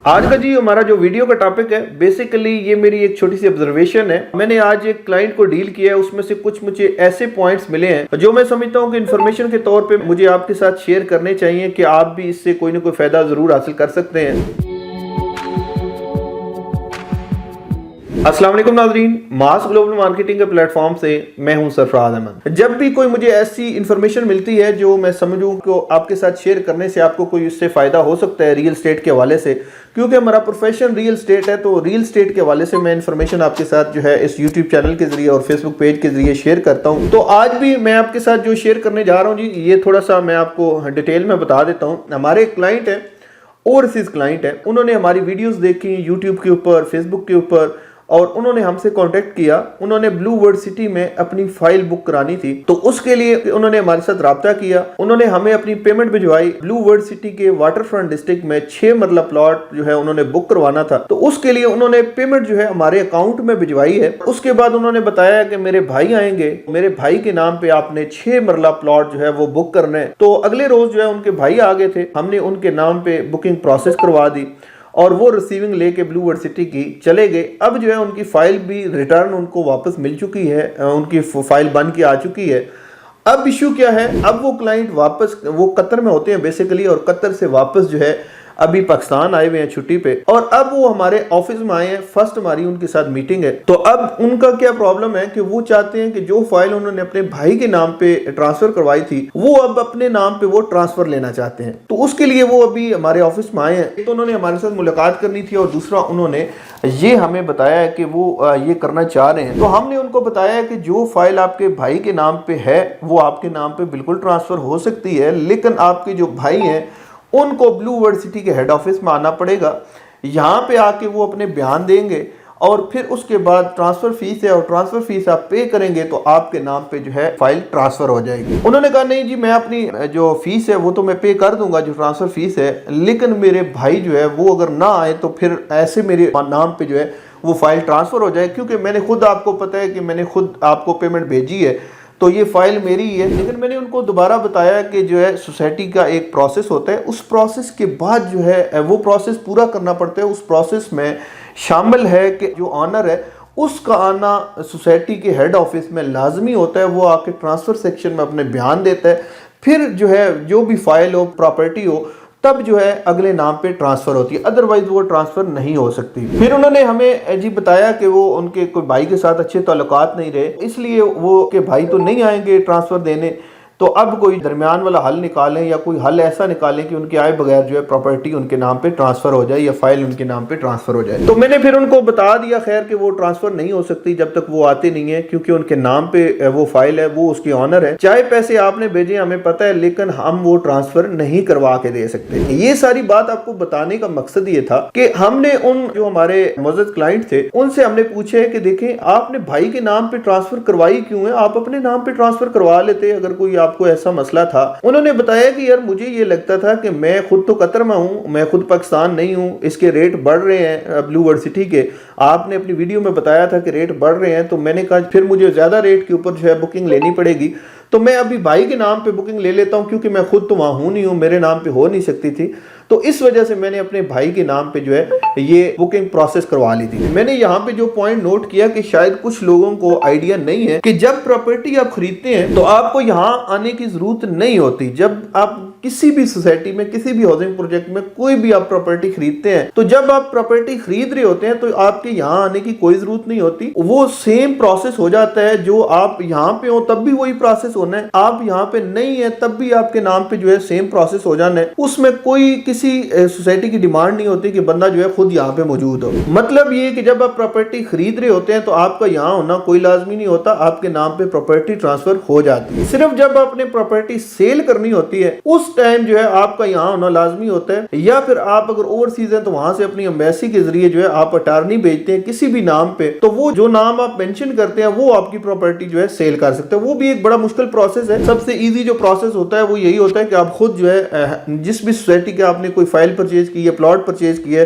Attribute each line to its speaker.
Speaker 1: آج کا ہمارا جو ویڈیو کا ٹاپک ہے بیسیکلی یہ میری ایک چھوٹی سی آبزرویشن ہے. میں نے آج ایک کلائنٹ کو ڈیل کیا ہے, اس میں سے کچھ مجھے ایسے پوائنٹس ملے ہیں جو میں سمجھتا ہوں کہ انفارمیشن کے طور پہ مجھے آپ کے ساتھ شیئر کرنے چاہیے کہ آپ بھی اس سے کوئی نہ کوئی فائدہ ضرور حاصل کر سکتے ہیں. السلام علیکم ناظرین, ماس گلوبل مارکیٹنگ کے پلیٹ فارم سے میں ہوں سرفراز احمد. جب بھی کوئی مجھے ایسی انفارمیشن ملتی ہے جو میں سمجھوں کہ آپ کے ساتھ شیئر کرنے سے آپ کو کوئی اس سے فائدہ ہو سکتا ہے ریل اسٹیٹ کے حوالے سے, کیونکہ ہمارا پروفیشن ریل اسٹیٹ ہے, تو ریل اسٹیٹ کے حوالے سے میں انفارمیشن آپ کے ساتھ جو ہے اس یوٹیوب چینل کے ذریعے اور فیس بک پیج کے ذریعے شیئر کرتا ہوں. تو آج بھی میں آپ کے ساتھ جو شیئر کرنے جا رہا ہوں یہ تھوڑا سا میں آپ کو ڈیٹیل میں بتا دیتا ہوں. ہمارے ایک کلائنٹ ہے, اوورسیز کلائنٹ ہے, انہوں نے ہماری ویڈیوز دیکھی یوٹیوب کے اوپر, فیس بک کے اوپر, اور انہوں نے ہم سے کانٹیکٹ کیا. انہوں نے بلو ورڈ سٹی میں اپنی فائل بک کرانی تھی, تو اس کے لیے انہوں نے ہمارے ساتھ رابطہ کیا. انہوں نے ہمیں اپنی پیمنٹ بھجوائی. بلو ورڈ سٹی کے واٹر فرنٹ ڈسٹرکٹ میں 6 مرلہ پلاٹ جو ہے انہوں نے بک کروانا تھا, تو اس کے لیے انہوں نے پیمنٹ جو ہے ہمارے اکاؤنٹ میں بھجوائی ہے. اس کے بعد انہوں نے بتایا کہ میرے بھائی آئیں گے, میرے بھائی کے نام پہ آپ نے 6 مرلہ پلاٹ جو ہے وہ بک کرنا ہے. تو اگلے روز جو ہے ان کے بھائی آ گئے تھے, ہم نے ان کے نام پہ بکنگ پروسیس کروا دی اور وہ ریسیونگ لے کے بلو ورڈ سٹی کی چلے گئے. اب جو ہے ان کی فائل بھی ریٹرن ان کو واپس مل چکی ہے, ان کی فائل بن کے آ چکی ہے. اب ایشو کیا ہے, اب وہ کلائنٹ واپس, وہ قطر میں ہوتے ہیں بیسیکلی, اور قطر سے واپس جو ہے ابھی پاکستان آئے ہوئے ہیں چھٹی پہ, اور اب وہ ہمارے آفس میں آئے ہیں. فرسٹ ہماری ان کے ساتھ میٹنگ ہے. تو اب ان کا کیا پرابلم ہے کہ وہ چاہتے ہیں کہ جو فائل انہوں نے اپنے بھائی کے نام پہ ٹرانسفر کروائی تھی وہ اب اپنے نام پہ وہ ٹرانسفر لینا چاہتے ہیں. تو اس کے لیے وہ ابھی ہمارے آفس میں آئے ہیں. تو انہوں نے ہمارے ساتھ ملاقات کرنی تھی, اور دوسرا انہوں نے یہ ہمیں بتایا ہے کہ وہ یہ کرنا چاہ رہے ہیں. تو ہم نے ان کو بتایا کہ جو فائل آپ کے بھائی کے نام پہ ہے وہ آپ کے نام پہ بالکل ٹرانسفر ہو سکتی ہے, لیکن آپ کے جو بھائی ہیں ان کو بلو ورڈ سٹی کے ہیڈ آفس میں آنا پڑے گا. یہاں پہ آ کے وہ اپنے بیان دیں گے, اور پھر اس کے بعد ٹرانسفر فیس ہے, اور ٹرانسفر فیس آپ پے کریں گے تو آپ کے نام پہ جو ہے فائل ٹرانسفر ہو جائے گی. انہوں نے کہا نہیں جی, میں اپنی جو فیس ہے وہ تو میں پے کر دوں گا, جو ٹرانسفر فیس ہے, لیکن میرے بھائی جو ہے وہ اگر نہ آئے تو پھر ایسے میرے نام پہ جو ہے وہ فائل ٹرانسفر ہو جائے, کیونکہ میں نے خود, آپ کو پتہ ہے کہ میں نے خود آپ کو پیمنٹ بھیجی ہے, تو یہ فائل میری ہی ہے. لیکن میں نے ان کو دوبارہ بتایا کہ جو ہے سوسائٹی کا ایک پروسیس ہوتا ہے, اس پروسیس کے بعد جو ہے وہ پروسیس پورا کرنا پڑتا ہے. اس پروسیس میں شامل ہے کہ جو آنر ہے اس کا آنا سوسائٹی کے ہیڈ آفس میں لازمی ہوتا ہے. وہ آ کے ٹرانسفر سیکشن میں اپنے بیان دیتا ہے, پھر جو ہے جو بھی فائل ہو, پراپرٹی ہو, تب جو ہے اگلے نام پہ ٹرانسفر ہوتی ہے, ادروائز وہ ٹرانسفر نہیں ہو سکتی. پھر انہوں نے ہمیں جی بتایا کہ وہ ان کے کوئی بھائی کے ساتھ اچھے تعلقات نہیں رہے, اس لیے وہ کہ بھائی تو نہیں آئیں گے ٹرانسفر دینے, تو اب کوئی درمیان والا حل نکالیں, یا کوئی حل ایسا نکالیں کہ ان کے آئے بغیر جو ہے پراپرٹی ان کے نام پہ ٹرانسفر ہو جائے, یا فائل ان کے نام پہ ٹرانسفر ہو جائے. تو میں نے پھر ان کو بتا دیا خیر کہ وہ ٹرانسفر نہیں ہو سکتی جب تک وہ آتے نہیں ہیں, کیونکہ ان کے نام پہ وہ فائل ہے, وہ اس کی آنر ہے. چاہے پیسے آپ نے بھیجے ہمیں پتہ ہے, لیکن ہم وہ ٹرانسفر نہیں کروا کے دے سکتے. یہ ساری بات آپ کو بتانے کا مقصد یہ تھا کہ ہم نے ان جو ہمارے معزز کلائنٹ تھے ان سے ہم نے پوچھے کہ دیکھیں آپ نے بھائی کے نام پہ ٹرانسفر کروائی کیوں ہے, آپ اپنے نام پہ ٹرانسفر کروا لیتے اگر کوئی آپ کو ایسا مسئلہ تھا. انہوں نے بتایا کہ یار مجھے یہ لگتا تھا کہ میں خود تو قطر میں ہوں, میں خود پاکستان نہیں ہوں, اس کے ریٹ بڑھ رہے ہیں بلو ورڈ سٹی کے, آپ نے اپنی ویڈیو میں بتایا تھا کہ ریٹ بڑھ رہے ہیں, تو میں نے کہا پھر مجھے زیادہ ریٹ کے اوپر جو ہے بکنگ لینی پڑے گی, تو میں ابھی بھائی کے نام پہ بکنگ لے لیتا ہوں, کیونکہ میں خود تو وہاں ہوں نہیں ہوں, میرے نام پہ ہو نہیں سکتی تھی. تو اس وجہ سے میں نے اپنے بھائی کے نام پہ جو ہے یہ بکنگ پروسیس کروا لی تھی. میں نے یہاں پہ جو پوائنٹ نوٹ کیا کہ شاید کچھ لوگوں کو آئیڈیا نہیں ہے کہ جب پراپرٹی آپ خریدتے ہیں تو آپ کو یہاں آنے کی ضرورت نہیں ہوتی. جب آپ کسی بھی سوسائٹی میں, کسی بھی ہاؤسنگ پروجیکٹ میں کوئی بھی آپ پراپرٹی خریدتے ہیں, تو جب آپ پراپرٹی خرید رہے ہوتے ہیں تو آپ کے یہاں آنے کی کوئی ضرورت نہیں ہوتی. وہ سیم پروسیس ہو جاتا ہے, جو آپ یہاں پہ ہو تب بھی وہی پروسیس ہونا ہے, آپ یہاں پہ نہیں ہے تب بھی آپ کے نام پہ جو ہے سیم پروسیس ہو جانا ہے. اس میں کوئی کسی سوسائٹی کی ڈیمانڈ نہیں ہوتی کہ بندہ جو ہے خود یہاں پہ موجود ہو. مطلب یہ کہ جب آپ پراپرٹی خرید رہے ہوتے ہیں تو آپ کا یہاں ہونا کوئی لازمی نہیں ہوتا, آپ کے نام پہ پراپرٹی ٹرانسفر ہو جاتی ہے. صرف جب آپ نے پراپرٹی سیل کرنی ہوتی ہے اس ٹائم جو ہے آپ کا یہاں ہونا لازمی ہوتا ہے, یا پھر آپ اگر اوورسیز ہیں تو وہاں سے اپنی ایمبیسی کے ذریعے جو ہے آپ اٹارنی بھیجتے ہیں کسی بھی نام پہ, تو وہ جو نام آپ مینشن کرتے ہیں وہ آپ کی پراپرٹی جو ہے سیل کر سکتے ہیں. وہ بھی ایک بڑا مشکل پروسیس ہے. سب سے ایزی جو پروسیس ہوتا ہے وہ یہی ہوتا ہے کہ آپ خود جو ہے جس بھی سوسائٹی کے آپ نے کوئی فائل پرچیز کی ہے, پلاٹ پرچیز کی ہے,